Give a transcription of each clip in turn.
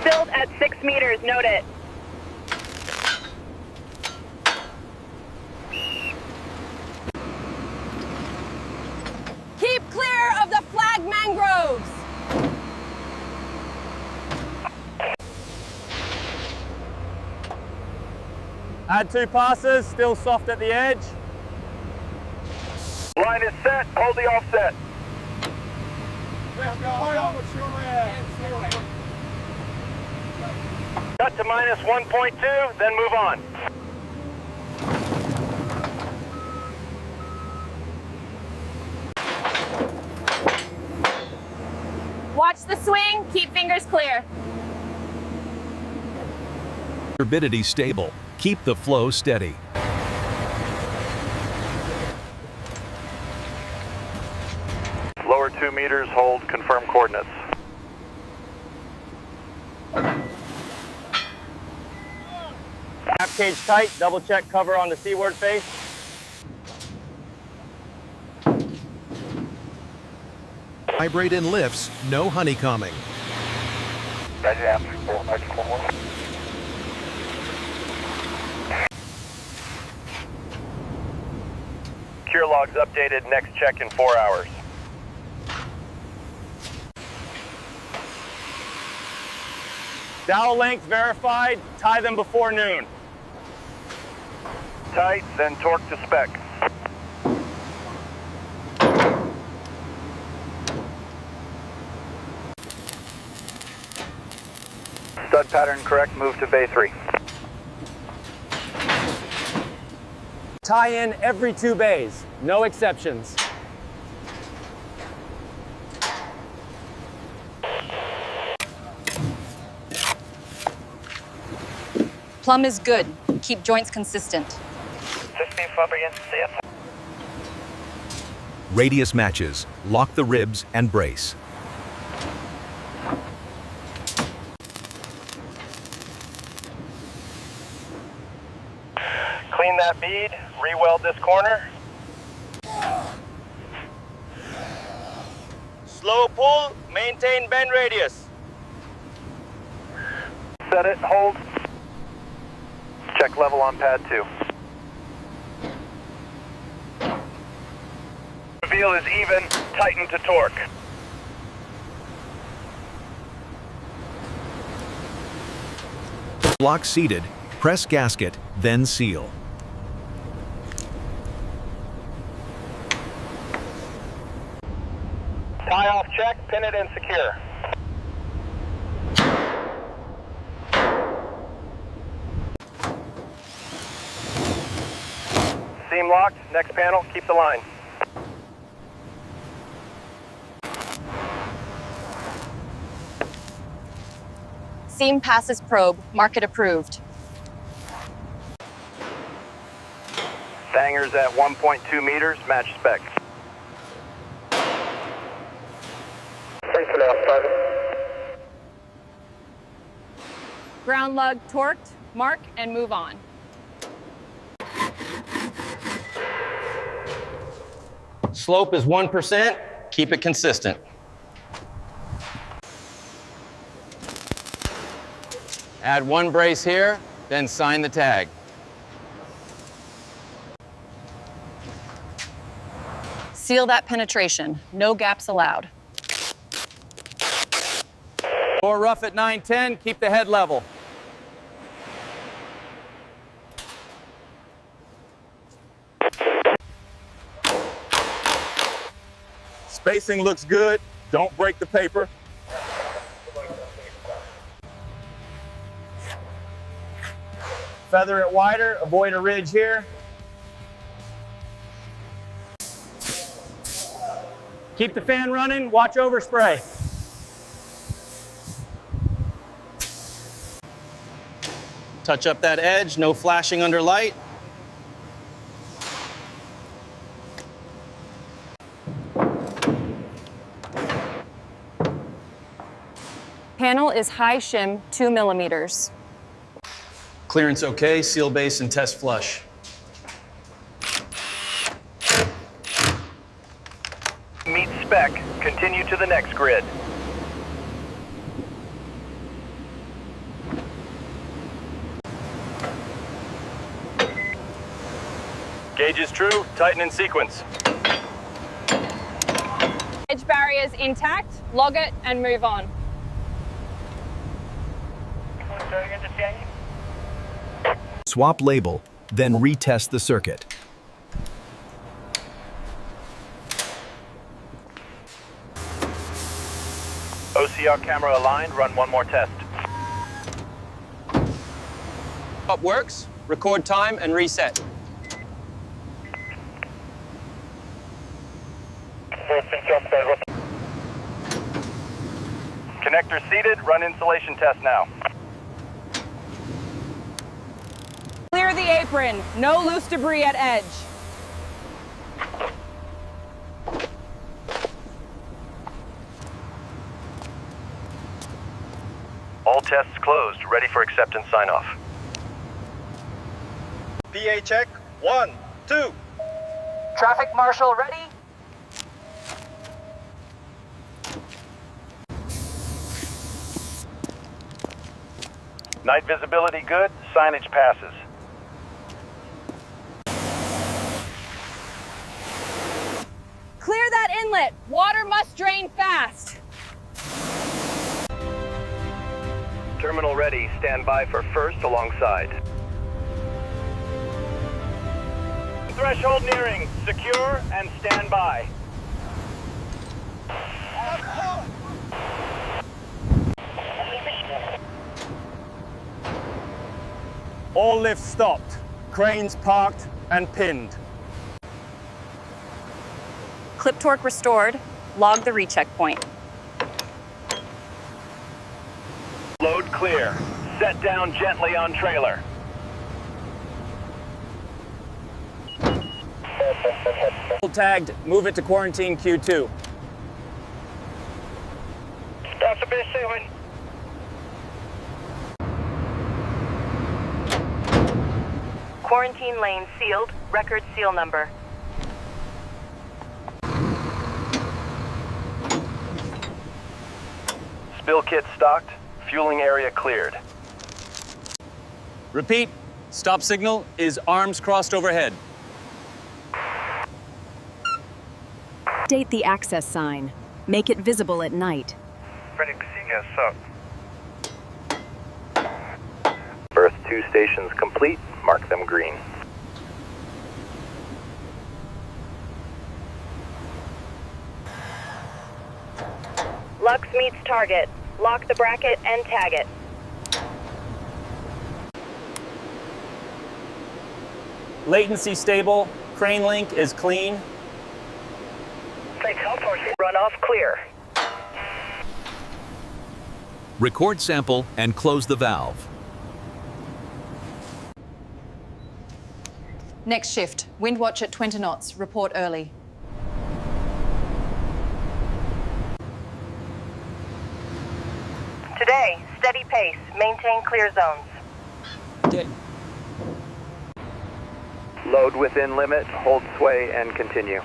Silt at 6 meters, note it. Keep clear of the flag mangroves. Add 2 passes, still soft at the edge. Line is set, hold the offset. Cut to minus 1.2, then move on. Watch the swing, keep fingers clear. Turbidity stable. Keep the flow steady. Lower 2 meters, hold, confirm coordinates. Half cage tight, double check cover on the seaward face. Vibrate in lifts, no honeycombing. Cure logs updated, next check in 4 hours. Dowel length verified, tie them before noon. Tight, then torque to spec. Stud pattern correct, move to bay 3. Tie in every 2 bays, no exceptions. Plumb is good. Keep joints consistent. Radius matches. Lock the ribs and brace. Clean that bead, re-weld this corner. Slow pull, maintain bend radius. Set it, hold. Check level on pad 2. Reveal is even, tighten to torque. Block seated. Press gasket, then seal. Tie off check, pin it and secure. Seam locked, next panel, keep the line. Seam passes probe, market approved. Hangers at 1.2 meters, match spec. Ground lug torqued, mark, and move on. Slope is 1%, keep it consistent. Add 1 brace here, then sign the tag. Seal that penetration, no gaps allowed. More rough at 910, keep the head level. Spacing looks good, don't break the paper. Feather it wider, avoid a ridge here. Keep the fan running, watch overspray. Touch up that edge, no flashing under light. Panel is high shim, 2 millimeters. Clearance okay, seal base and test flush. Meet spec, continue to the next grid. Gauge is true. Tighten in sequence. Edge barriers intact, log it and move on. Swap label, then retest the circuit. OCR camera aligned, run one more test. Up works. Record time and reset. Connector seated, run insulation test now. Clear the apron. No loose debris at edge. All tests closed, ready for acceptance sign-off. PA check, 1, 2. Traffic marshal ready? Night visibility good, signage passes. Clear that inlet. Water must drain fast. Terminal ready, stand by for first alongside. Threshold nearing, secure and stand by. All lifts stopped. Cranes parked and pinned. Clip torque restored. Log the recheck point. Load clear. Set down gently on trailer. Tagged, move it to quarantine Q2. That's the best sailing. Quarantine lane sealed. Record seal number. Spill kit stocked. Fueling area cleared. Repeat, stop signal is arms crossed overhead. Update the access sign. Make it visible at night. Berth 2 stations complete. Mark them green. Lux meets target. Lock the bracket and tag it. Latency stable, crane link is clean. Runoff clear. Record sample and close the valve. Next shift. Wind watch at 20 knots. Report early. Today, steady pace. Maintain clear zones. Load within limit, hold sway and continue.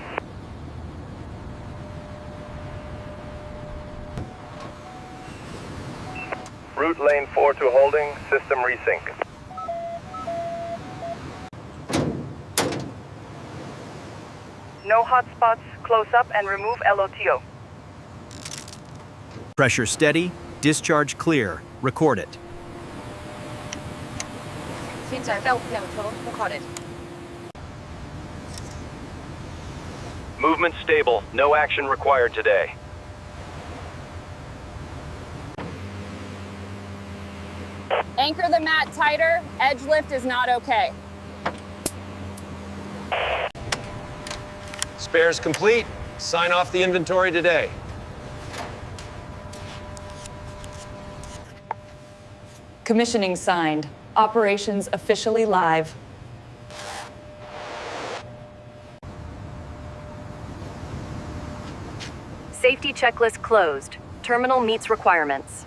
Route lane 4 to holding, system resync. No hot spots. Close up and remove LOTO. Pressure steady, discharge clear. Record it. Recorded. Movement stable, no action required today. Anchor the mat tighter. Edge lift is not okay. Spares complete. Sign off the inventory today. Commissioning signed. Operations officially live. Safety checklist closed. Terminal meets requirements.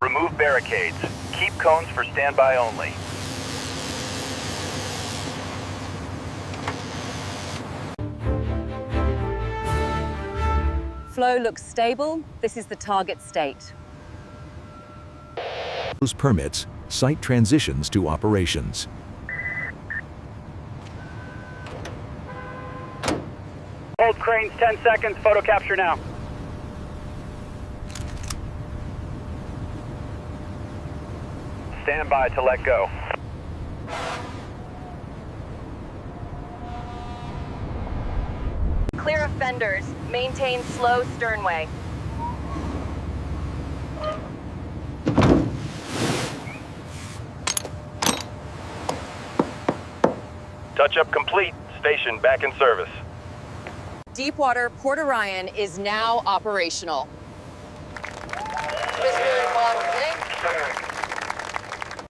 Remove barricades. Keep cones for standby only. Flow looks stable. This is the target state. Those permits, site transitions to operations. cranes, 10 seconds, photo capture now. Stand by to let go. Clear of fenders. Maintain slow sternway. Touch-up complete. Station back in service. Deepwater Port Orion is now operational.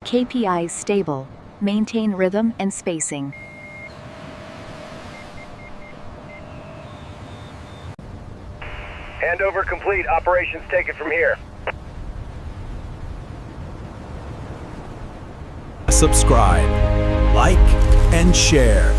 KPIs stable. Maintain rhythm and spacing. Handover complete. Operations take it from here. Subscribe, like, and share.